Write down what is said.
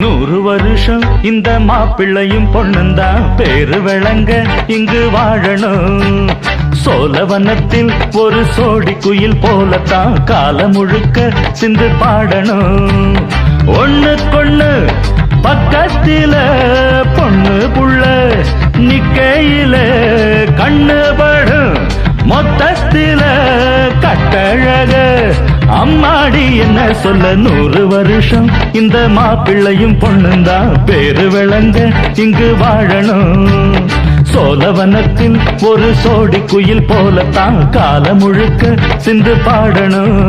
100 வருஷம் இந்த மாப்பிள்ளையும் பொண்ணுந்தான் பேரு விளங்க இங்கு வாழணும். சோழவனத்தில் ஒரு சோடி குயில் போலத்தான் காலம் முழுக்க சிந்து பாடணும். ஒண்ணுக்கொண்ணு பக்கத்தில பொண்ணு புள்ள நிக்கையில கண்ணு படும் மொத்தத்தில கட்டழக அம்மாடி என்ன சொல்ல. 100 வருஷம் இந்த மாப்பிள்ளையும் பொண்ணுந்தான் பேரு விளங்க இங்கு வாழணும். சோழவனத்தில் ஒரு சோடி குயில் போலத்தான் காலம் முழுக்க சிந்து பாடணும்.